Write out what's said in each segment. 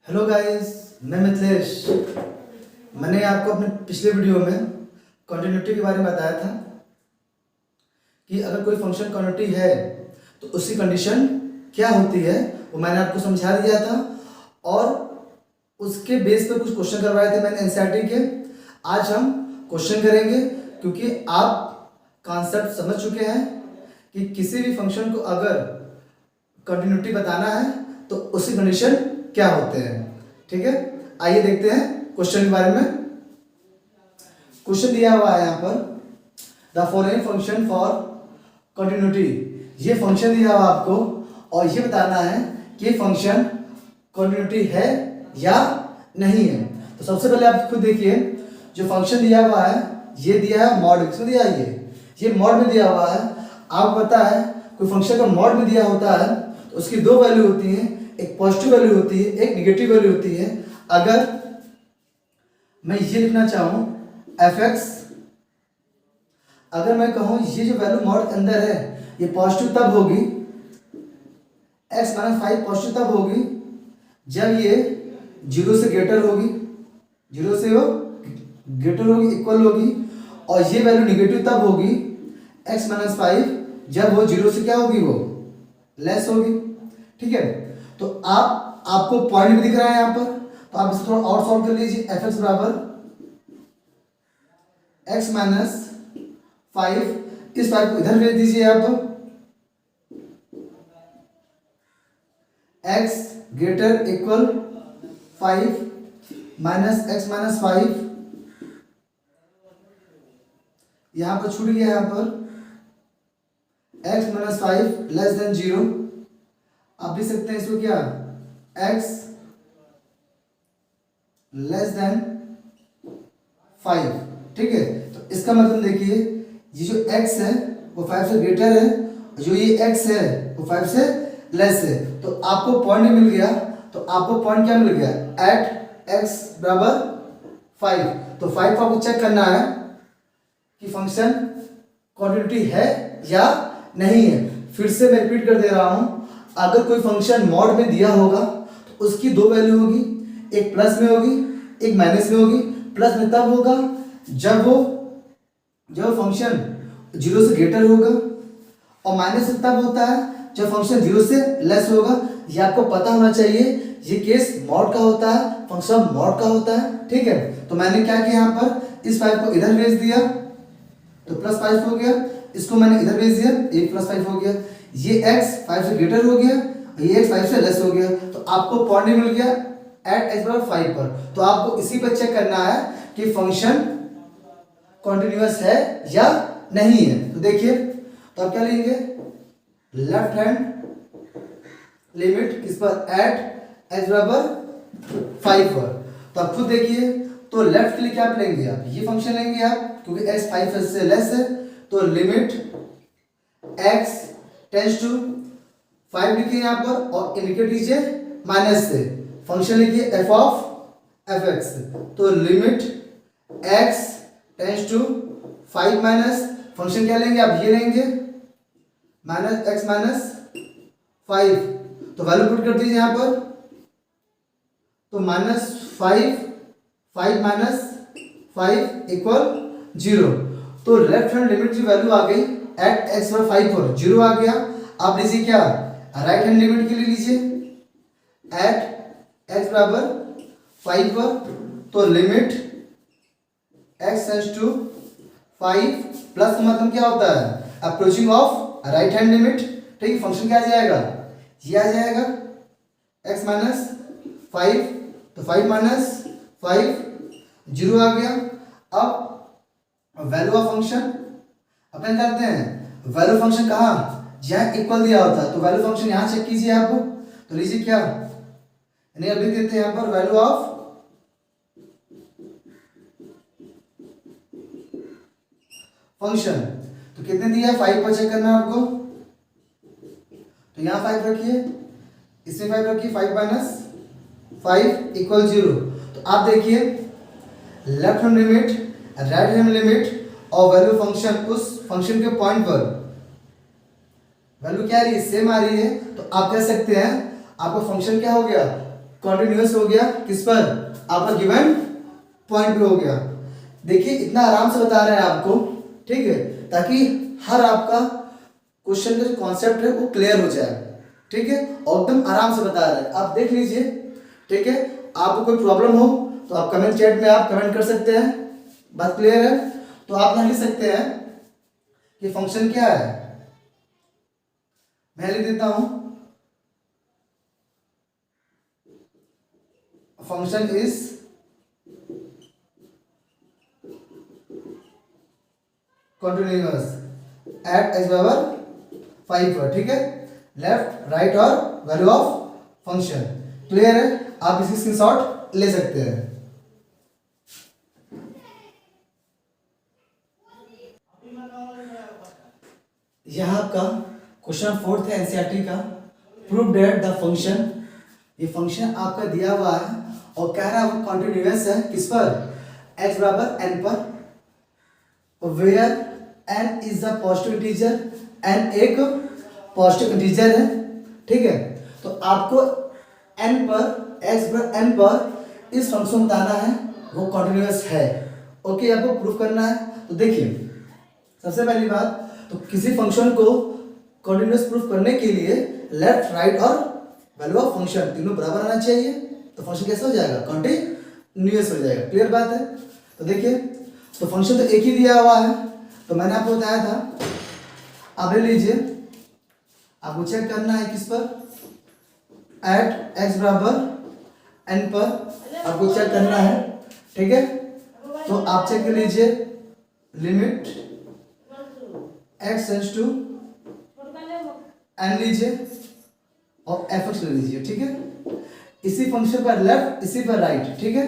Hello guys, मैं मिथिलेश। मैंने आपको अपने पिछले वीडियो में कॉन्टिन्यूटी के बारे में बताया था कि अगर कोई फंक्शन कॉन्टिन्यूटी है तो उसकी कंडीशन क्या होती है, वो मैंने आपको समझा दिया था और उसके बेस पर कुछ क्वेश्चन करवाए थे मैंने एनसीईआरटी के। आज हम क्वेश्चन करेंगे क्योंकि आप कॉन्सेप्ट समझ चुके हैं कि किसी भी फंक्शन को अगर कंटिन्यूटी बताना है तो उसकी कंडीशन क्या होते हैं। ठीक है, आइए देखते हैं क्वेश्चन के बारे में। क्वेश्चन दिया हुआ है यहाँ पर, the following function for continuity. ये फंक्शन दिया हुआ आपको और ये बताना है कि ये फंक्शन कंटिन्यूटी है या नहीं है। तो सबसे पहले आप खुद देखिए, जो फंक्शन दिया हुआ है ये दिया है मॉड, किसमें दिया है ये मॉड में दिया हुआ है। आपको पता है कोई फंक्शन का मॉड में दिया होता है तो उसकी दो वैल्यू होती हैं, एक पॉजिटिव वैल्यू होती है, एक निगेटिव वैल्यू होती है। अगर मैं ये लिखना चाहूं fx, अगर मैं कहूं ये जो वैल्यू मॉड के अंदर है ये पॉजिटिव तब होगी, x माइनस 5 पॉजिटिव तब होगी जब ये 0 से ग्रेटर होगी, 0 से वो ग्रेटर होगी, इक्वल होगी। और ये वैल्यू निगेटिव तब होगी x माइनस 5 जब वो 0 से क्या होगी, वो लेस होगी। ठीक है, तो आपको पॉइंट भी दिख रहा है यहाँ पर, तो आप इसे थोड़ा और सॉल्व कर लीजिए। fx बराबर x माइनस 5, इस 5 को इधर भेज दीजिए आप, x greater equal 5 minus x minus 5, यहां पर छूट गया, यहाँ पर x माइनस 5 लेस देन 0। आप लिख सकते हैं इसको क्या, x लेस देन 5। ठीक है, तो इसका मतलब देखिए ये जो x है वो 5 से ग्रेटर है, जो ये x है वो 5 से लेस है। तो आपको पॉइंट मिल गया, तो आपको पॉइंट क्या मिल गया, एट x बराबर 5। तो 5 को आपको चेक करना है कि फंक्शन कंटिन्यूटी है या नहीं है। फिर से मैं रिपीट कर दे रहा हूं, अगर कोई फंक्शन मॉड में दिया होगा तो उसकी दो वैल्यू होगी, एक प्लस में होगी, एक माइनस में होगी। प्लस में तब होगा जब फंक्शन 0 से ग्रेटर होगा, और माइनस में तब होता है जब फंक्शन 0 से लेस होगा। ये आपको पता होना चाहिए, ये केस मॉड का होता है, फंक्शन मॉड का होता है। ठीक है, तो मैंने क्या किया, यहाँ पर इस 5 को इधर भेज दिया तो प्लस 5 हो गया, इसको मैंने इधर भेज दिया, ये प्लस 5 हो गया। ये x 5 से ग्रेटर हो गया, ये x 5 से लेस हो गया। तो आपको पॉइंट मिल गया एट x बराबर 5 पर। तो आपको इसी पर चेक करना है कि फंक्शन कॉन्टिन्यूअस है या नहीं है। तो देखिए, तो आप क्या लेंगे, लेफ्ट हैंड लिमिट किस पर, एट x बराबर 5 पर। तो आप खुद देखिए, तो लेफ्ट के लिए क्या लेंगे, आप ये फंक्शन लेंगे आप, क्योंकि x 5 से लेस है। तो लिमिट x टेंड्स टू 5 लिखिए यहाँ पर और इंडिकेट कीजिए माइनस से, फंक्शन लिखिए f ऑफ fx। तो limit x tends to 5 minus, function क्या लेंगे आप, ये लेंगे माइनस x माइनस 5। तो वैल्यू पुट कर दीजिए यहाँ पर, तो माइनस 5 माइनस 5 इक्वल 0। तो लेफ्ट हैंड लिमिट की वैल्यू आ गई एट x पर 5 पर 0 आ गया। आप लीजिए क्या, राइट हैंड लिमिट के लिए लीजिए एट x बराबर 5 पर। तो limit x tends to 5 plus का मतलब क्या होता है, approaching of right hand limit. ठीक है, फंक्शन क्या आ जाएगा, ये आ जाएगा x माइनस 5, तो 5 माइनस 5 0 आ गया। अब वैल्यू ऑफ फंक्शन अपन करते हैं, वैल्यू फंक्शन कहाँ, जहाँ इक्वल दिया होता है, तो वैल्यू फंक्शन यहाँ चेक कीजिए आप। तो लीजिए क्या, यानी अभी देते हैं यहाँ पर वैल्यू ऑफ फंक्शन। तो कितने दिया है, 5 पर चेक करना है आपको। तो यहाँ 5 रखिए, इसमें 5 रखिए, 5 माइनस 5 इक्वल 0। तो आप देखिए left hand limit, right hand limit और वैल्यू फंक्शन, उस फंक्शन के पॉइंट पर वैल्यू क्या आ रही है, सेम आ रही है। तो आप कह सकते हैं आपका फंक्शन क्या हो गया, कॉन्टिन्यूअस हो गया किस पर, आपका गिवन पॉइंट पे हो गया। देखिए इतना आराम से बता रहे हैं आपको, ठीक है, ताकि हर आपका क्वेश्चन का जो कॉन्सेप्ट है वो क्लियर हो जाए, ठीक है, और एकदम आराम से बता रहे हैं, आप देख लीजिए, ठीक है। आपको कोई प्रॉब्लम हो तो आप कमेंट चैट में आप कमेंट कर सकते हैं, बात क्लियर है। तो आप यहाँ लिख सकते हैं कि फंक्शन क्या है, मैं लिख देता हूं, function is continuous at x बराबर 5 पर, ठीक है, लेफ्ट राइट और वैल्यू ऑफ फंक्शन, क्लियर है। आप इसकी स्क्रीनशॉट ले सकते हैं। यह आपका क्वेश्चन 4 है एनसीईआरटी का, प्रूव दैट द फंक्शन, ये फंक्शन आपका दिया हुआ है और कह रहा है वो कॉन्टिन्यूअस है किस पर, x बराबर n पर, where n is the positive integer, n एक पॉजिटिव इंटीजर है, ठीक है। तो आपको n पर, x पर n पर इस फंक्शन को बताना है वो कॉन्टिन्यूअस है, ओके, आपको प्रूफ करना है। तो देखिए सबसे पहली बात, तो किसी फंक्शन को कॉन्टिन्यूअस प्रूफ करने के लिए लेफ्ट राइट और वैल्यू ऑफ फंक्शन तीनों बराबर आना चाहिए, तो फंक्शन कैसे हो जाएगा, कॉन्टिन्यूअस हो जाएगा, क्लियर बात है। तो देखिए, तो फंक्शन तो एक ही दिया हुआ है, तो मैंने आपको बताया था, आप ले लीजिए, आपको चेक करना है किस पर, एट x बराबर n पर आपको चेक करना है, ठीक है। तो आप चेक कर लीजिए, limit x tends to n लीजिए और fx ले लीजिए, ठीक है। इसी फंक्शन पर लेफ्ट, इसी पर राइट, ठीक है।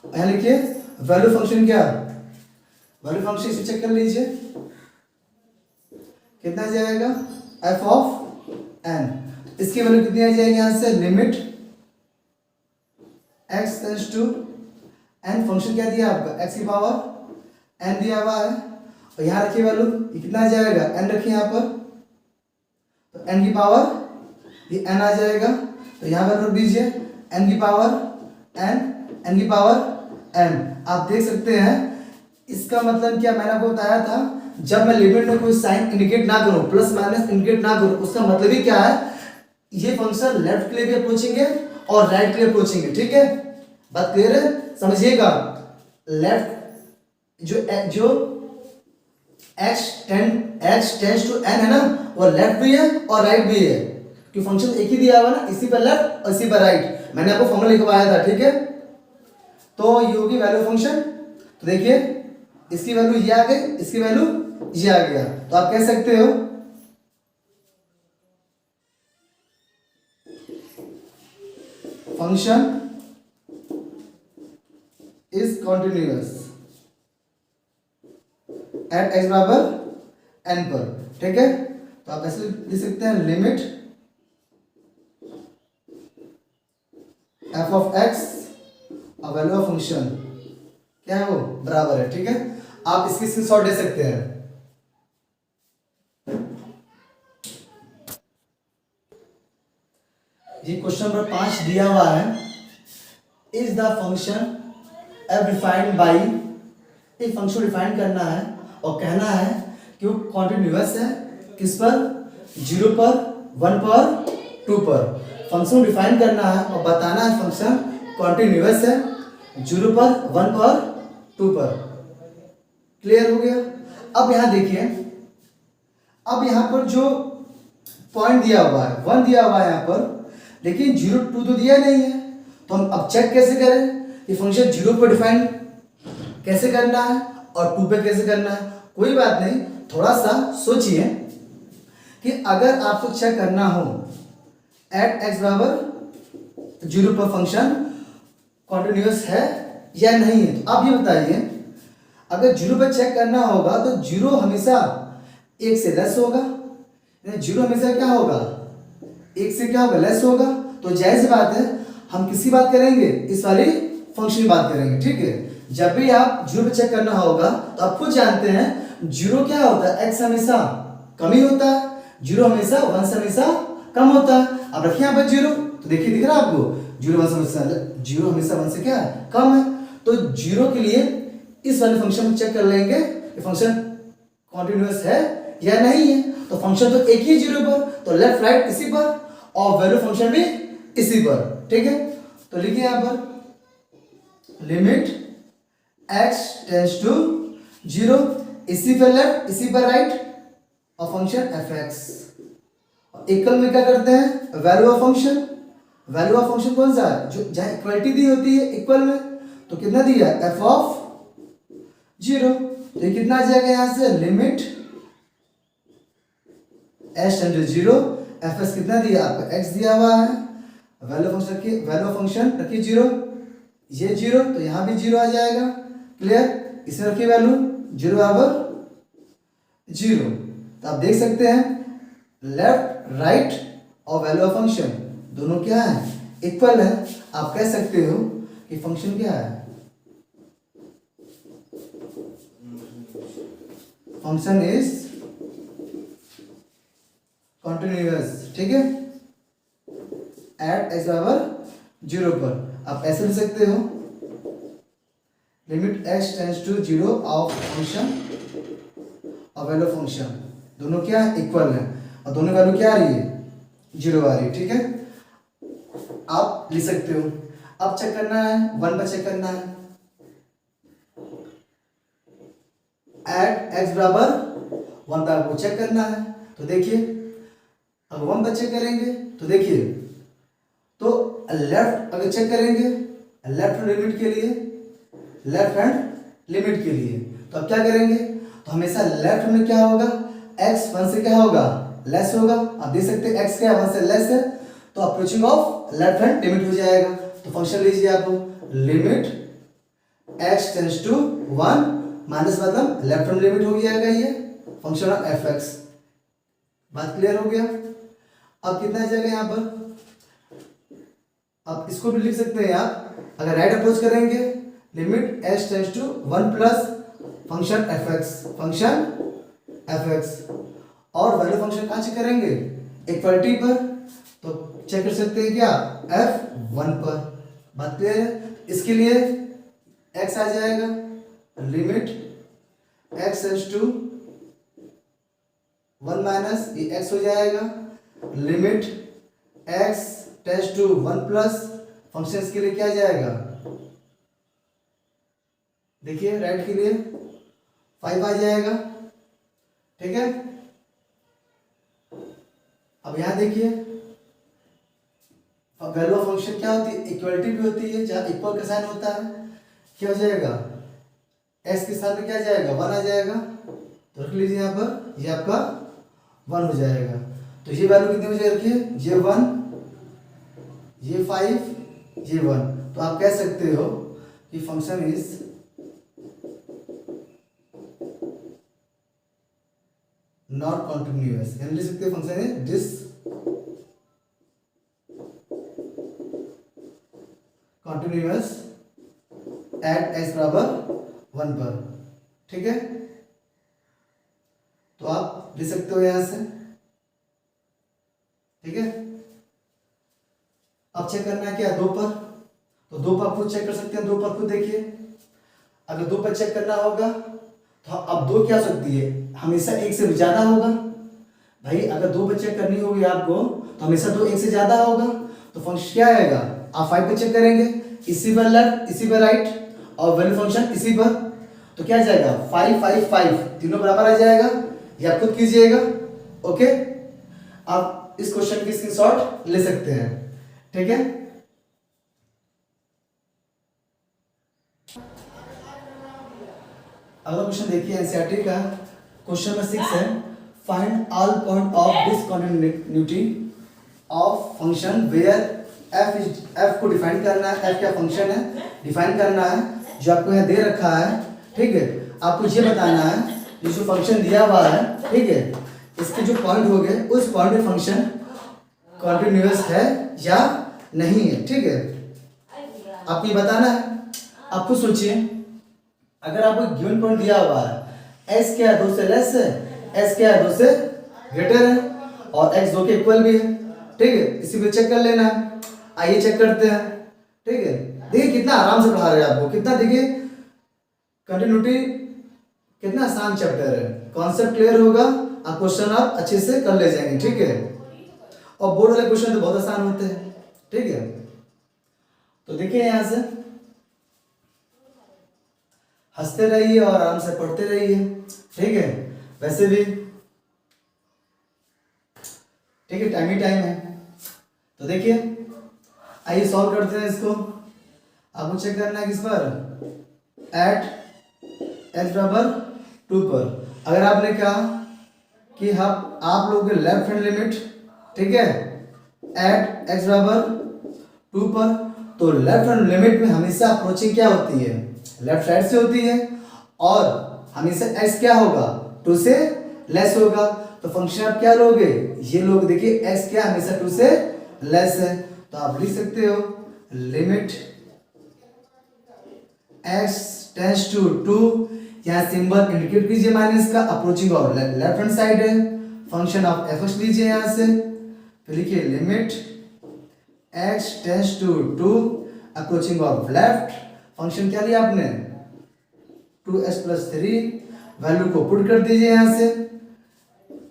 यहाँ लिखिए वैल्यू फंक्शन, क्या वैल्यू फंक्शन, इसे चेक कर लीजिए कितना आ जाएगा, f ऑफ n, इसकी वैल्यू कितनी आ जाएगी, यहां से limit x tends to n, function क्या दिया आपका x की पावर n दिया हुआ है, और यहाँ रखिए वैल्यू, ये कितना आ जाएगा, n रखिए यहाँ पर, तो n की पावर ये n आ जाएगा, तो यहाँ पर रख दीजिए n की पावर n की पावर n। आप देख सकते हैं इसका मतलब क्या, मैंने आपको बताया था, जब मैं लिमिट में कोई साइन इंडिकेट ना करूं, प्लस माइनस इंडिकेट ना करूं, उसका मतलब ही क्या है, ये फंक्शन लेफ्ट के लिए भी अप्रोचिंग है और राइट के लिए अप्रोचिंग है, ठीक है, बात क्लियर है, समझिएगा। लेफ्ट जो x टेंड्स टू n है ना, वो लेफ्ट भी है और राइट भी है, क्योंकि फंक्शन एक ही दिया हुआ ना, इसी पर लेफ्ट और इसी पर राइट, मैंने आपको फॉर्मूला लिखवाया था, ठीक है। तो ये होगी वैल्यू फंक्शन, तो देखिए इसकी वैल्यू ये आ गई, इसकी वैल्यू ये आ गया, तो आप कह सकते हो function is continuous at x बराबर n पर, ठीक है। तो आप ऐसे लिख सकते हैं, लिमिट f ऑफ x और वैल्यू ऑफ फंक्शन क्या है वो बराबर है, ठीक है। आप इसकी स्क्रीनशॉट ले सकते हैं। ये क्वेश्चन नंबर 5 दिया हुआ है, is the function F defined by, एक फंक्शन डिफाइन करना है और कहना है कि वो कॉन्टिन्यूअस है किस पर, 0 पर, 1 पर, 2 पर, फंक्शन डिफाइन करना है और बताना है फंक्शन कॉन्टिन्यूअस है 0 पर, 1 पर, 2 पर, क्लियर हो गया। अब यहां देखिए, अब यहां पर जो पॉइंट दिया हुआ है 1 दिया हुआ है यहां पर, लेकिन 0 2 तो दिया नहीं है, तो हम अब चेक कैसे करें कि फंक्शन 0 पर डिफाइन कैसे करना है और 2 पे कैसे करना है। कोई बात नहीं, थोड़ा सा सोचिए कि अगर आपको चेक करना हो एट x बराबर 0 पर फंक्शन कॉन्टिन्यूअस है या नहीं है, तो आप ये बताइए, अगर 0 पर चेक करना होगा तो 0 हमेशा 1 से लेस होगा, 0 हमेशा क्या होगा, 1 से क्या होगा, लेस होगा, तो जाहिर सी बात है हम किसकी बात करेंगे, इस वाली फंक्शन की बात करेंगे, ठीक है। जब भी आप 0 पे चेक करना होगा तो आप खुद जानते हैं 0 क्या होता है, x हमेशा कम ही होता है, 0 हमेशा 1 से हमेशा कम होता है। अब रखिए यहाँ पर 0, तो देखिए दिख रहा है आपको जीरो वन से जीरो हमेशा वन से क्या है कम है, तो जीरो के लिए इस वाले फंक्शन को चेक कर लेंगे कि फंक्शन कॉन्टिन्यूअस है या नहीं है। तो फंक्शन तो एक ही जीरो पर, तो लेफ्ट राइट इसी पर और वैल्यू फंक्शन भी इसी पर, ठीक है। तो लिखिए यहां पर limit x tends to zero, इसी पर लेफ्ट इसी पर राइट और फंक्शन fx। इक्वल में क्या करते हैं value of function, value of function कौन सा है जो जहां इक्वलिटी दी होती है इक्वल में, तो कितना दिया f ऑफ जीरो, तो ये कितना आ जाएगा यहां से limit h tend to zero, fs कितना दिया आपका x दिया हुआ है, वैल्यू फंक्शन की वैल्यू ऑफ फंक्शन रखिए जीरो, ये जीरो तो यहां भी जीरो आ जाएगा, क्लियर। इसे रखिए वैल्यू जीरो बराबर जीरो। तो आप देख सकते हैं लेफ्ट राइट और वैल्यू ऑफ फंक्शन दोनों क्या है इक्वल है। आप कह सकते हो कि फंक्शन क्या है, फंक्शन इज कॉन्टिन्यूअस, ठीक है, एट एक्स बराबर जीरो पर। आप ऐसे लिख सकते हो limit x tends to zero of function और वैल्यू ऑफ फंक्शन दोनों क्या है इक्वल है और दोनों वैल्यू क्या आ रही है जीरो आ रही है, ठीक है। आप लिख सकते हो। अब चेक करना है वन पर चेक करना है, एट एक्स बराबर वन पर आपको चेक करना है। तो देखिए अगर वन पर चेक करेंगे तो देखिए तो लेफ्ट अगर चेक करेंगे लेफ्ट हैंड लिमिट के लिए, लेफ्ट हैंड लिमिट के लिए तो अब क्या करेंगे, तो हमेशा लेफ्ट में क्या होगा x वन से क्या होगा लेस होगा। आप देख सकते हैं x क्या वन से लेस है तो approaching of left hand limit हो जाएगा। तो फंक्शन लीजिए आप limit x tends to one minus मतलब लेफ्ट हैंड लिमिट हो जाएगा ये फंक्शन ऑफ fx। बात क्लियर हो गया। अब कितना आ जाएगा यहाँ पर, आप इसको भी लिख सकते हैं आप अगर राइट अप्रोच करेंगे limit h tends to one plus function fx, function fx और वैल्यू फंक्शन कहाँ चेक करेंगे इक्वलिटी पर, तो चेक कर सकते हैं क्या f1 पर। बात क्लियर है। इसके लिए x आ जाएगा limit x tends to one minus ये x हो जाएगा limit x tends to one plus function के लिए क्या आ जाएगा, देखिए राइट के लिए 5 आ जाएगा, ठीक है। अब यहां देखिए वैल्यू ऑफ फंक्शन क्या होती है इक्वलिटी भी होती है, जहां इक्वल का साइन होता है क्या हो जाएगा x के साथ में क्या आ जाएगा वन आ जाएगा। तो रख लीजिए यहाँ पर ये आपका वन हो जाएगा। तो ये वैल्यू कितनी हो जाएगी रखिए ये वन ये 5 ये 1। तो आप कह सकते हो कि फंक्शन इज नॉट कॉन्टिन्यूअस, यानी लिख सकते हैं फंक्शन है डिस कॉन्टिन्यूअस एट एक्स बराबर वन पर, ठीक है। तो आप लिख सकते हो यहां से, ठीक है। अब चेक करना है क्या दो पर, तो दो पर खुद चेक कर सकते हैं, दो पर खुद देखिए अगर दो पर चेक करना होगा तो अब दो क्या हो सकती है हमेशा एक से ज्यादा होगा भाई। अगर दो पर चेक करनी होगी आपको तो हमेशा दो एक से ज्यादा होगा। तो फंक्शन क्या आएगा आप 5 पे चेक करेंगे इसी पर लेफ्ट इसी पर राइट और वैल्यू फंक्शन इसी पर, तो क्या आ जाएगा 5 5 5 तीनों बराबर आ जाएगा। ये आप खुद कीजिएगा, ओके। आप इस क्वेश्चन की स्क्रीनशॉट ले सकते हैं, ठीक है। अगला क्वेश्चन देखिए एनसीईआरटी का क्वेश्चन नंबर 6 है find all point of discontinuity of function where f को डिफाइन करना है, f क्या फंक्शन है डिफाइन करना है जो आपको यहाँ दे रखा है, ठीक है। आपको ये बताना है ये जो फंक्शन दिया हुआ है, ठीक है, इसके जो पॉइंट हो गए उस पॉइंट में फंक्शन कॉन्टिन्यूअस है या नहीं है, ठीक है। आपको ये बताना है। आपको सोचिए अगर आपको गिवन पॉइंट दिया हुआ है s क्या है 2 से लेस है, s क्या है 2 से ग्रेटर है और x 2 के इक्वल भी है, ठीक है। इसी को चेक कर लेना है। आइए चेक करते हैं, ठीक है। देखिए कितना आराम से पढ़ा रहे हैं आपको, कितना देखिए कंटिन्यूटी, कितना आसान चैप्टर है। कॉन्सेप्ट क्लियर होगा, आप क्वेश्चन आप अच्छे से कर ले जाएंगे, ठीक है। और बोर्ड वाले क्वेश्चन तो बहुत आसान होते हैं, ठीक है। तो देखिए यहां से हंसते रहिए और आराम से पढ़ते रहिए, ठीक है। वैसे भी ठीक है, टाइम ही टाइम है। तो देखिए आइए सॉल्व करते हैं इसको। आपको चेक करना है किस पर, एट x बराबर 2 पर। अगर आपने कहा कि आप लोगों के लेफ्ट हैंड लिमिट, ठीक है, एट x बराबर 2 पर, तो लेफ्ट हैंड लिमिट में हमेशा अप्रोचिंग क्या होती है, लेफ्ट साइड से होती है, और हमेशा x क्या होगा, 2 से लेस होगा। तो फंक्शन आप क्या लोगे, ये लोग, देखिए x क्या हमेशा 2 से लेस है, तो आप लिख सकते हो लिमिट x टेंड्स टू 2, यहाँ सिंबल इंडिकेट कीजिए माइनस का, approaching of left hand side है, फंक्शन ऑफ f लीजिए यहाँ से, फिर लिखिए limit x tends to 2 approaching of left, function क्या लिया आपने 2x प्लस 3, वैल्यू को पुट कर दीजिए यहाँ से,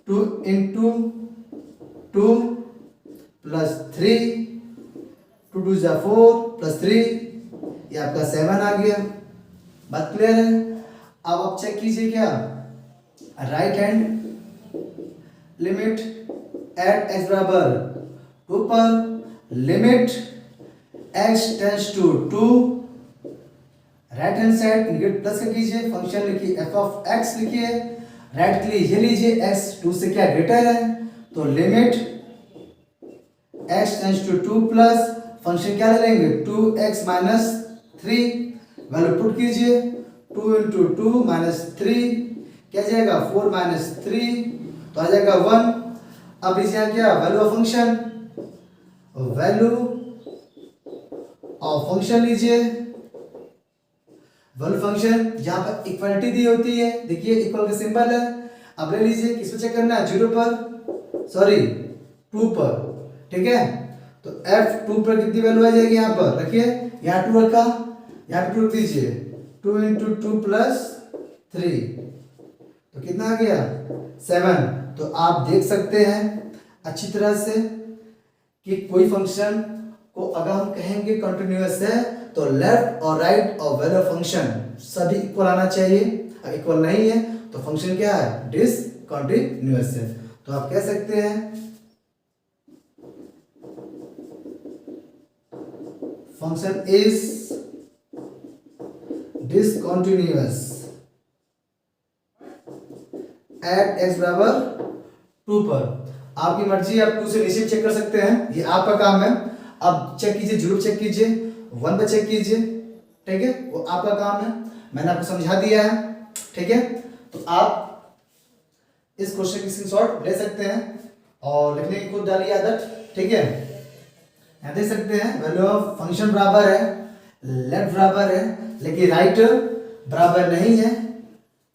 2 इंटू 2 प्लस 3, 2 2 जा 4 प्लस 3, ये आपका 7 आ गया। बात क्लियर है। अब आप चेक कीजिए क्या, right hand limit at x बराबर 2 पर, limit x tends to 2, right hand side indicate plus कर कीजिए, फंक्शन लिखिए f ऑफ x लिखिए, राइट के लिए ये लीजिए x 2 से क्या ग्रेटर है, तो limit x tends to 2 plus, function क्या ले लेंगे 2x माइनस 3, वैल्यू पुट कीजिए, 2 इंटू 2 माइनस 3 क्या जाएगा 4 माइनस 3, तो आ जाएगा 1। अब इसे यहाँ क्या value of function, value of function लीजिए, वैल्यू फंक्शन जहां पर इक्वलिटी दी होती है, देखिए इक्वल का सिंबल है, अब ले लीजिए, किस पे चेक करना है 0 पर, सॉरी 2 पर, ठीक है। तो f2 पर कितनी वैल्यू आ जाएगी, यहाँ पर रखिए, यहाँ 2 रखा, यहाँ पे 2 रख दीजिए, 2 इंटू 2 प्लस 3, तो कितना आ गया 7। तो आप देख सकते हैं अच्छी तरह से कि कोई फंक्शन को अगर हम कहेंगे कंटिन्यूअस है, तो लेफ्ट और राइट और वैल्यू फंक्शन सभी इक्वल आना चाहिए, अगर इक्वल नहीं है तो फंक्शन क्या है, डिसकंटिन्यूअस है। तो आप कह सकते हैं function is discontinuous at x बराबर 2 पर। आपकी मर्जी, आप 2 से नीचे चेक कर सकते हैं, ये आपका काम है। अब चेक कीजिए, 0 चेक कीजिए, 1 पे चेक कीजिए, ठीक है, वो आपका काम है, मैंने आपको समझा दिया है, ठीक है। तो आप इस क्वेश्चन की स्क्रीनशॉट ले सकते हैं और लिखने की खुद डालिए आदत, ठीक है। यहाँ देख सकते हैं वैल्यू ऑफ फंक्शन बराबर है, लेफ्ट बराबर है, लेकिन राइट बराबर नहीं है,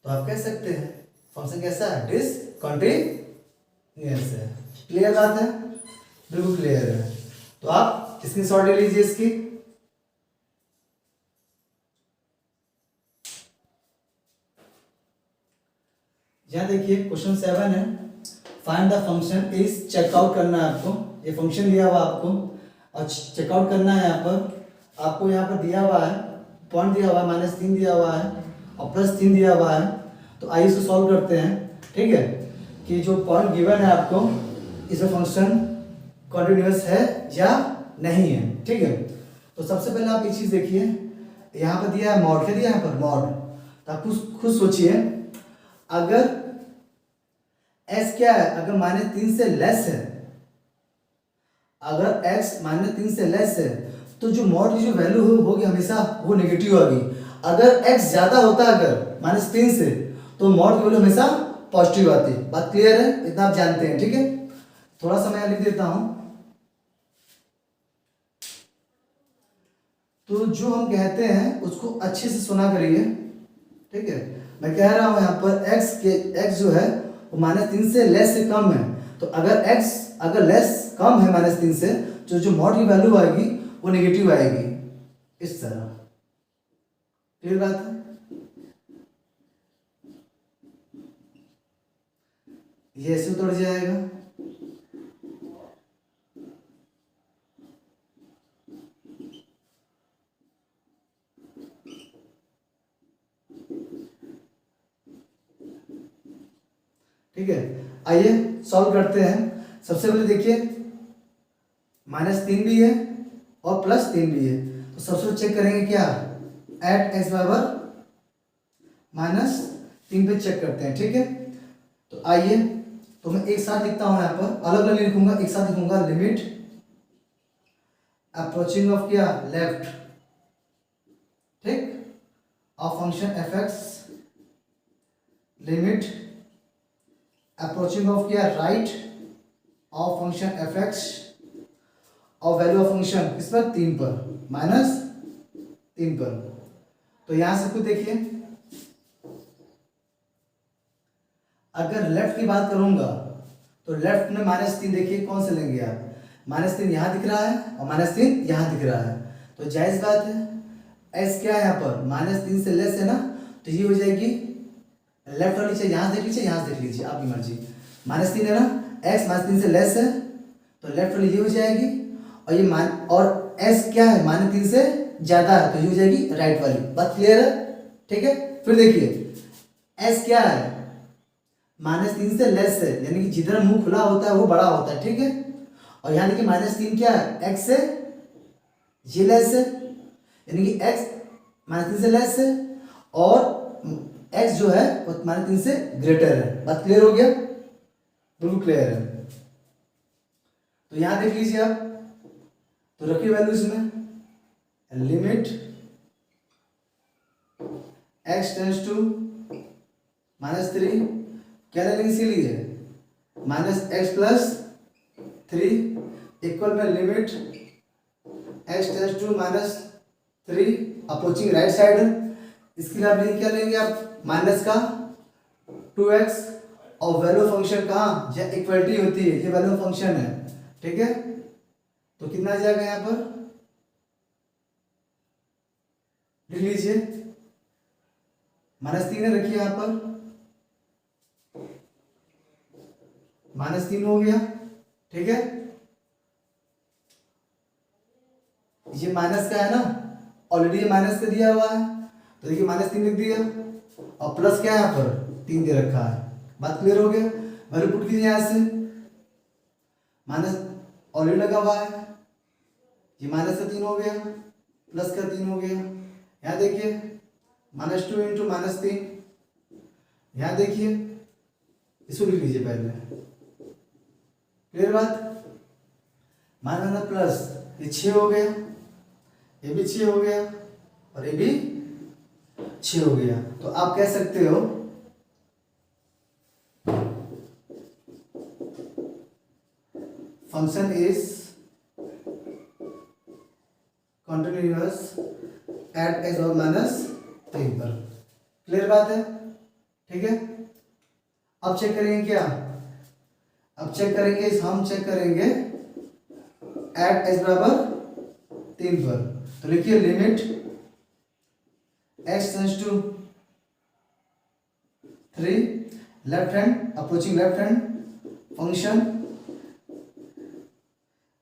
तो आप कह सकते हैं फंक्शन कैसा है, डिसकंटिन्यूअस है। क्लियर बात है, बिल्कुल क्लियर है। तो आप स्क्रीनशॉट ले लीजिए इसकी। यहाँ देखिए क्वेश्चन 7 है, find the function is, check out करना है आपको, ये फंक्शन दिया हुआ आपको और चेकआउट करना है। यहाँ पर आपको यहाँ पर दिया हुआ है, पॉइंट दिया हुआ है, -3 दिया हुआ है और +3 दिया हुआ है। तो आइए इसको सॉल्व करते हैं, ठीक है, कि जो पॉइंट गिवन है आपको, इसमें फंक्शन कंटिन्यूअस है या नहीं है, ठीक है। तो सबसे पहले आप एक चीज देखिए, यहाँ पर दिया है मॉड, क्या दिया है यहाँ पर मॉड। तो आप खुद सोचिए, अगर x क्या है, अगर -3 से लेस है, अगर x -3 से लेस है, तो जो मॉड की जो वैल्यू होगी हमेशा वो नेगेटिव होगी। अगर x ज्यादा होता है अगर -3 से, तो मॉड की वैल्यू हमेशा पॉजिटिव आती है। बात क्लियर है, इतना आप जानते हैं, ठीक है। थोड़ा सा मैं लिख देता हूं। तो जो हम कहते हैं उसको अच्छे से सुना करिए, ठीक है। मैं कह रहा हूं यहाँ पर x जो है वो -3 से लेस से कम है। तो अगर x अगर लेस कम है -3 से, जो मॉड की वैल्यू आएगी वो नेगेटिव आएगी, इस तरह। क्लियर बात है? ये ऐसे उतर जाएगा, ठीक है। आइए सॉल्व करते हैं। सबसे पहले देखिए -3 भी है और +3 भी है, तो सबसे पहले चेक करेंगे क्या, एट x बराबर -3 पे चेक करते हैं, ठीक है। तो आइए, तो मैं एक साथ लिखता हूं, यहाँ पर अलग अलग लिखूंगा, एक साथ लिखूंगा। लिमिट अप्रोचिंग ऑफ क्या, लेफ्ट, ठीक, of function f(x), limit approaching of क्या, राइट, ऑफ फंक्शन f(x), और वैल्यू ऑफ फंक्शन इस पर 3 पर, -3 पर। तो यहां से कुछ देखिए, अगर लेफ्ट की बात करूंगा तो लेफ्ट में -3 देखिए कौन से लेंगे आप, -3 यहां दिख रहा है और -3 यहां दिख रहा है, तो जायज बात है। s क्या है यहाँ पर, -3 से लेस है ना, तो ये हो जाएगी लेफ्ट वाली चाहिए, यहां से देख लीजिए, यहां से देख लीजिए, आपकी मर्जी। -3 है ना, x -3 से लेस है तो लेफ्ट वाली ये हो जाएगी, और ये और s क्या है, -3 से ज्यादा है तो ये हो जाएगी राइट वाली। बात क्लियर है? ठीक है। फिर देखिए s क्या है, -3 से लेस है, यानी कि जिधर मुंह खुला होता है वो बड़ा होता है, ठीक है। और यहाँ देखिए -3 क्या है, x से ये लेस है, यानी कि x -3 से लेस है, और x जो है वो -3 से ग्रेटर है। बात क्लियर हो गया? बिल्कुल क्लियर है। तो यहां देख लीजिए आप, तो रखिए वैल्यू इसमें, लिमिट x टेंड्स टू -3, क्या लेंगे इसीलिए -x + 3 इक्वल में limit x tends to -3 approaching right side. इसके लिए आप क्या लेंगे, आप माइनस का 2x, और वैल्यू फंक्शन कहाँ, जहाँ इक्वलिटी होती है ये वैल्यू फंक्शन है, ठीक है। तो कितना आ जाएगा यहाँ पर, लिख लीजिए, -3 रखिए यहाँ पर, -3 हो गया, ठीक है। ये माइनस का है ना, ऑलरेडी ये माइनस का दिया हुआ है, तो देखिए -3 लिख दिया, और प्लस क्या है यहाँ पर 3 दे रखा है। बात क्लियर हो गया? वैल्यू पुट कीजिए यहाँ से, माइनस ऑलरेडी लगा हुआ है, ये -3 हो गया, प्लस का 3 हो गया। यहाँ देखिए -2 × -3, यहाँ देखिए इसको लिख लीजिए पहले। क्लियर बात? माइनस प्लस, ये 6 हो गया, ये भी 6 हो गया, और ये भी 6 हो गया। तो आप कह सकते हो function is continuous at x और -3 पर। क्लियर बात है? ठीक है। अब चेक करेंगे क्या, अब चेक करेंगे, हम चेक करेंगे एट x बराबर 3 पर। तो लिखिए limit x tends to 3, left hand approaching left hand function,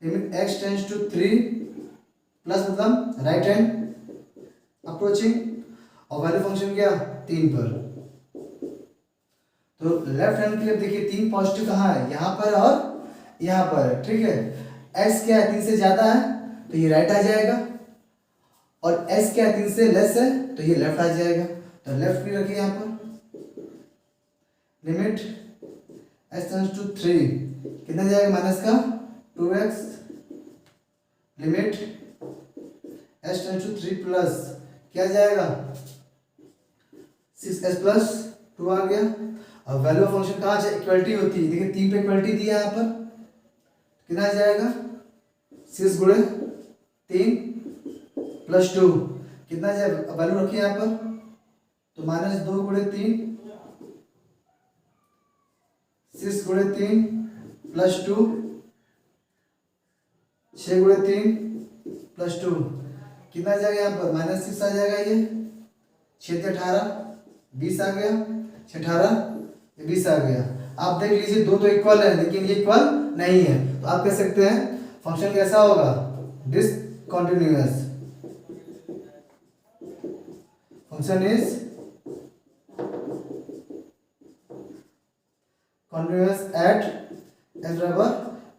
limit x tends to 3 plus मतलब राइट हैंड अप्रोचिंग, और वैल्यू फंक्शन क्या 3 पर। तो लेफ्ट हैंड के लिए देखिए 3 पॉजिटिव कहाँ है, यहाँ पर और यहाँ पर, ठीक है। x क्या है 3 से ज्यादा है तो ये राइट आ जाएगा, और s क्या है 3 से लेस है तो ये लेफ्ट आ जाएगा। तो लेफ्ट भी रखिए यहाँ पर, लिमिट s टेंड्स टू 3, कितना जाएगा माइनस का 2x, limit s tends to 3 plus क्या जाएगा 6s प्लस 2 आ गया। अब वैल्यू फंक्शन कहाँ जाए, इक्वलिटी होती है, देखिए 3 पे इक्वलिटी दिया है यहाँ पर, कितना जाएगा 6 गुणे 3 प्लस 2, कितना जाएगा, वैल्यू रखिए यहाँ पर, तो -2 गुणे 3, 6 गुणे 3 प्लस 2, 6 गुणे 3 प्लस 2 कितना आ जाएगा यहाँ पर -6 आ जाएगा। ये 6 × 18 20 आ गया, 18 20 आ गया। आप देख लीजिए दो तो इक्वल है लेकिन ये इक्वल नहीं है, तो आप कह सकते हैं फंक्शन कैसा होगा, discontinuous. Function is continuous at n बराबर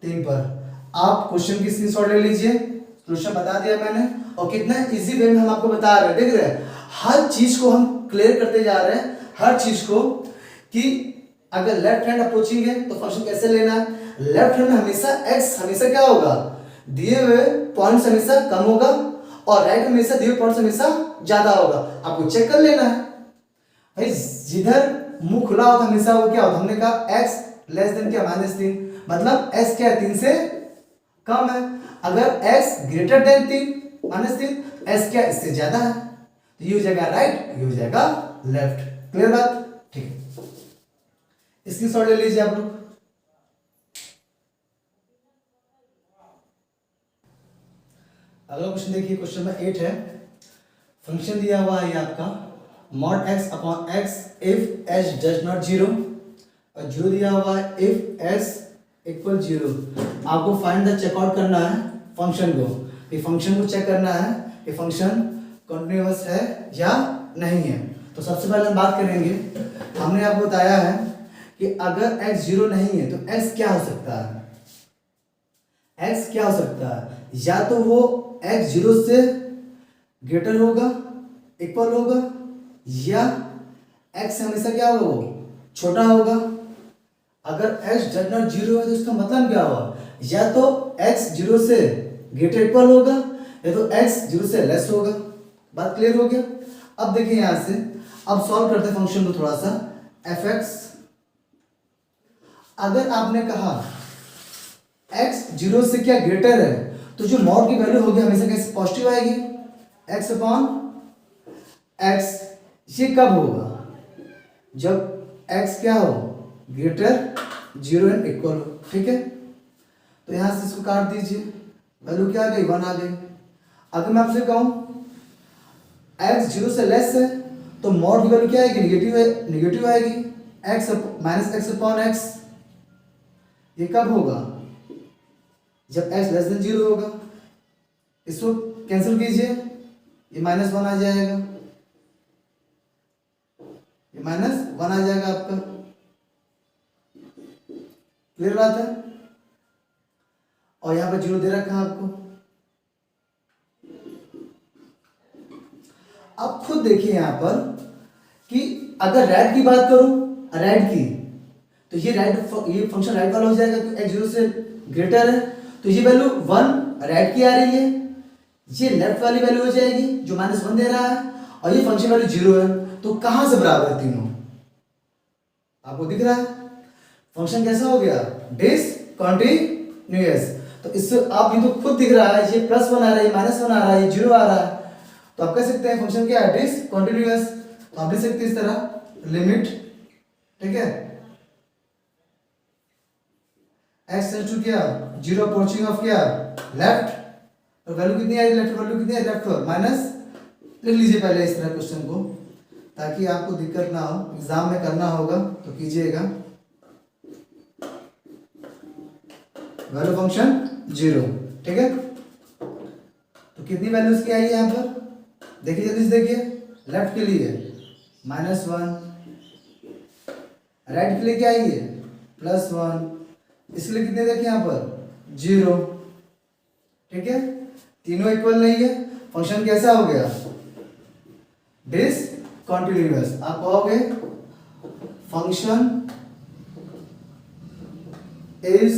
3 पर। आप क्वेश्चन की स्क्रीनशॉट ले लीजिए, क्वेश्चन बता दिया मैंने और कितना इजी वे में हम आपको बता रहे हैं, देख रहे हैं हर चीज को हम क्लियर करते जा रहे हैं, हर चीज को कि अगर लेफ्ट हैंड अप्रोचिंग है तो फंक्शन कैसे लेना है। लेफ्ट हैंड में हमेशा x हमेशा क्या होगा, दिए हुए पॉइंट से हमेशा कम होगा और राइट में हमेशा दिए हुए पॉइंट से हमेशा ज्यादा होगा। आपको चेक कर लेना है भाई, जिधर मुंह खुला होता हमेशा वो क्या होता, हमने कहा x लेस देन क्या -3, मतलब x क्या है 3 से कम है। अगर x ग्रेटर देन 3 -3 s क्या इससे ज्यादा है, तो ये हो जाएगा राइट, ये हो जाएगा लेफ्ट। क्लियर बात, ठीक है, इसकी शॉर्ट ले लीजिए आप लोग। अगला क्वेश्चन देखिए, क्वेश्चन नंबर 8 है। फंक्शन दिया हुआ है ये आपका mod x upon x if h does not 0 और 0 दिया हुआ है इफ s इक्वल 0। आपको फाइंड द चेकआउट करना है फंक्शन को, ये फंक्शन को चेक करना है कि फंक्शन कंटिन्यूअस है या नहीं है। तो सबसे पहले हम बात करेंगे, हमने आपको बताया है कि अगर x 0 नहीं है तो x क्या हो सकता है, x क्या हो सकता है, या तो वो x 0 से ग्रेटर होगा, इक्वल होगा, या x हमेशा क्या होगा, वो छोटा होगा। अगर x डज नॉट 0 है तो इसका मतलब क्या हुआ, या तो x 0 से ग्रेटर इक्वल होगा या तो x 0 से लेस होगा। बात क्लियर हो गया। अब देखिए यहां से, अब सॉल्व करते हैं फंक्शन को थोड़ा सा। fx, अगर आपने कहा x 0 से क्या ग्रेटर है तो जो मॉड की वैल्यू होगी हमेशा कैसे पॉजिटिव आएगी, x अपॉन x। ये कब होगा, जब x क्या हो, ग्रेटर 0 एंड इक्वल हो, ठीक है। तो यहां से इसको काट दीजिए, वैल्यू क्या आ गई, 1 आ गई। अगर मैं आपसे कहूं x 0 से लेस है तो मॉड की वैल्यू क्या आएगी, निगेटिव आएगी, x -x अपॉन x। ये कब होगा, जब x लेस देन 0 होगा। इसको कैंसिल कीजिए, ये -1 आ जाएगा, ये -1 आ जाएगा आपका। क्लियर बात है। और यहां पर 0 दे रखा है आपको। अब खुद देखिए यहां पर कि अगर राइट की बात करूं, राइट की, तो ये फंक्शन राइट वाला हो जाएगा क्योंकि x 0 से ग्रेटर है, तो ये वैल्यू 1 राइट की आ रही है, ये लेफ्ट वाली वैल्यू हो जाएगी जो -1 दे रहा है, और ये फंक्शन वैल्यू 0 है। तो कहां से बराबर है तीनों, आपको दिख रहा है फंक्शन कैसा हो गया, डिसकंटिन्यूअस। तो इससे आप ये तो खुद दिख रहा है, ये +1 आ रहा है, -1 आ रहा है, ये 0 आ रहा है, तो आप कह सकते हैं फंक्शन क्या है, डिसकंटिन्यूअस। तो आप लिख सकते हैं इस तरह लिमिट, ठीक है, x टेंड्स टू क्या 0 अप्रोचिंग ऑफ क्या लेफ्ट, तो वैल्यू कितनी आई, लेफ्ट वैल्यू कितनी है, लेफ्ट और माइनस। लिख लीजिए पहले इस तरह क्वेश्चन को, ताकि आपको दिक्कत ना हो, एग्जाम में करना होगा तो कीजिएगा। वैल्यू फंक्शन 0, ठीक है। तो कितनी वैल्यूज की आई है यहां पर, देखिए जल्दी से देखिए। लेफ्ट के लिए -1, राइट के लिए क्या आई है +1, इसके लिए कितने देखे यहाँ पर 0, ठीक है। तीनों इक्वल नहीं है, फंक्शन कैसा हो गया, डिसकंटिन्यूअस। आप कहोगे function is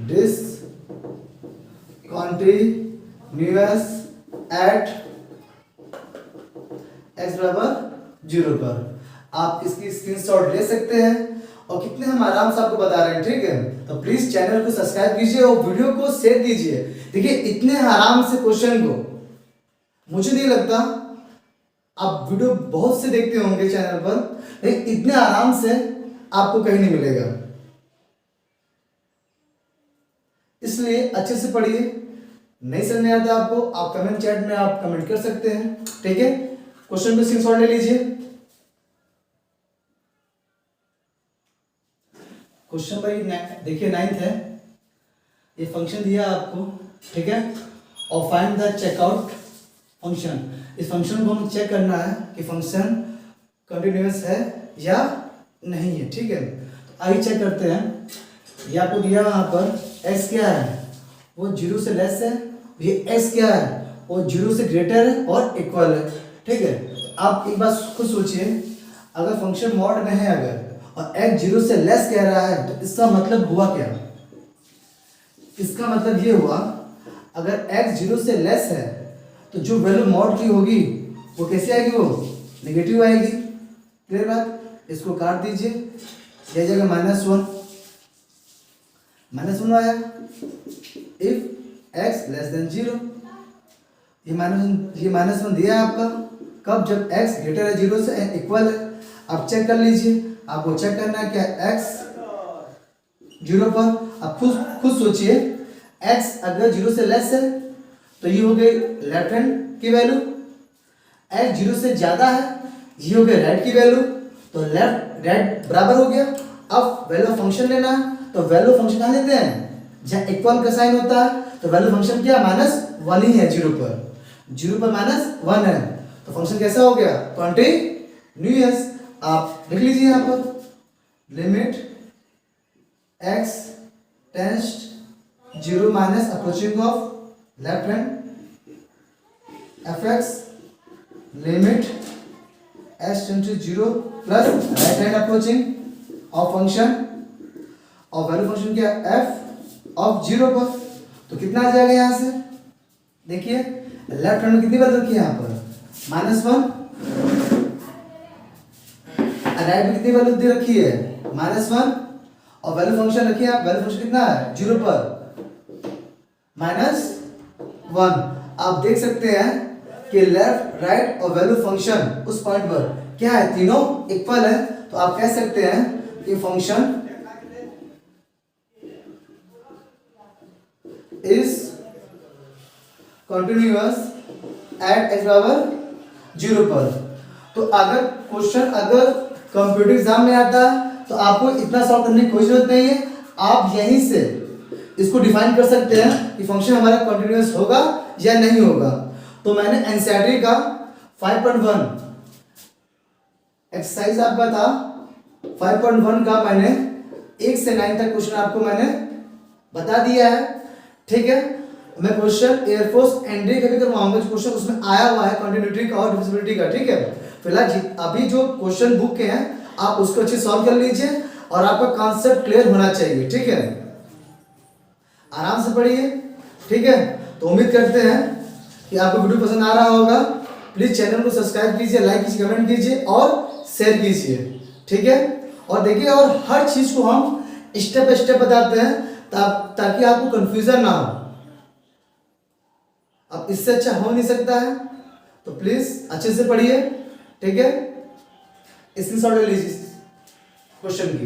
discontinuous at x बराबर 0 पर। आप इसकी स्क्रीनशॉट ले सकते हैं और कितने हम आराम से आपको बता रहे हैं, ठीक है। तो प्लीज चैनल को सब्सक्राइब कीजिए और वीडियो को शेयर कीजिए। देखिए इतने आराम से क्वेश्चन को, मुझे नहीं लगता आप वीडियो बहुत से देखते होंगे चैनल पर, लेकिन इतने आराम से आपको कहीं नहीं मिलेगा। इसलिए अच्छे से पढ़िए। नहीं समझ में आता आपको, आप कमेंट चैट में आप कमेंट कर सकते हैं, ठीक है। क्वेश्चन को स्क्रीनशॉट ले लीजिए। क्वेश्चन भाई देखिए 9th है, ये फंक्शन दिया आपको, ठीक है, और फाइंड द चेकआउट फंक्शन। इस फंक्शन को हम चेक करना है कि फंक्शन कंटिन्यूअस है या नहीं है, ठीक है। तो आइए चेक करते हैं। ये आपको दिया वहाँ पर x क्या है, वो 0 से लेस है, ये x क्या है, वो 0 से ग्रेटर है और इक्वल है, ठीक है। तो आप एक बात खुद सोचिए, अगर फंक्शन मॉड में है अगर और x 0 से लेस कह रहा है तो इसका मतलब हुआ क्या? इसका मतलब ये हुआ, अगर x 0 से लेस है तो जो वैल्यू मॉड की होगी वो कैसे आएगी, वो नेगेटिव आएगी। क्लियर बात? इसको काट दीजिए, यह जगह -1 आया। इफ x लेस देन 0, ये -1 दिया है आपका कब, जब x ग्रेटर है 0 से इक्वल है। आप चेक कर लीजिए, आपको चेक करना है क्या x 0 पर। आप खुद सोचिए, x अगर 0 से लेस है तो ये हो गई लेफ्ट हैंड की वैल्यू, x 0 से ज्यादा है ये हो गई राइट की वैल्यू, तो लेफ्ट राइट बराबर हो गया। अब वैल्यू ऑफ फंक्शन लेना है, तो वैल्यू ऑफ फंक्शन कहाँ लेते हैं, जहाँ इक्वल का साइन होता है, तो वैल्यू फंक्शन क्या -1 ही है 0 पर, 0 पर -1 है, तो फंक्शन कैसा हो गया, कंटिन्यूअस। आप लिख लीजिए यहाँ पर, limit x tends 0 minus approaching of left hand fx limit x tends to 0 plus right hand approaching of function, और वैल्यू फंक्शन क्या f ऑफ 0 पर। तो कितना आ जाएगा यहाँ से, देखिए लेफ्ट हैंड में कितनी वैल्यू रखी है यहाँ पर -1, राइट में कितनी वैल्यू दे रखी है -1, और वैल्यू फंक्शन रखिए आप, वैल्यू फंक्शन कितना है 0 पर -1। आप देख सकते हैं कि लेफ्ट राइट और वैल्यू फंक्शन उस पॉइंट पर क्या है, तीनों इक्वल है। तो आप कह सकते हैं कि function is continuous at x बराबर 0 पर। तो अगर क्वेश्चन अगर कंप्यूटर एग्जाम में आता है तो आपको इतना सॉल्व करने की कोई जरूरत नहीं है, आप यहीं से इसको डिफाइन कर सकते हैं कि फंक्शन हमारा कंटिन्यूअस होगा या नहीं होगा। तो मैंने एनसीईआरटी का 5.1 एक्सरसाइज आपका था 5.1 का, मैंने 1 से 9 तक क्वेश्चन आपको मैंने बता दिया है, ठीक है। मैं क्वेश्चन एयरफोर्स एनडी का भी करवाऊंगा, जो क्वेश्चन उसमें आया हुआ है कंटिन्यूटी का और डिविजिबिलिटी का, ठीक है। फिलहाल अभी जो क्वेश्चन बुक के हैं आप उसको अच्छे सॉल्व कर लीजिए और आपका कॉन्सेप्ट क्लियर होना चाहिए, ठीक है। आराम से पढ़िए, ठीक है। तो उम्मीद करते हैं कि आपको वीडियो पसंद आ रहा होगा। प्लीज चैनल को सब्सक्राइब कीजिए, लाइक कीजिए, कमेंट कीजिए और शेयर कीजिए, ठीक है। और देखिए, और हर चीज को हम स्टेप बाय स्टेप बताते हैं ताकि आपको कंफ्यूजन ना हो। अब इससे अच्छा हो नहीं सकता है, तो प्लीज अच्छे से पढ़िए, ठीक है। स्क्रीनशॉट ले लीजिए क्वेश्चन की।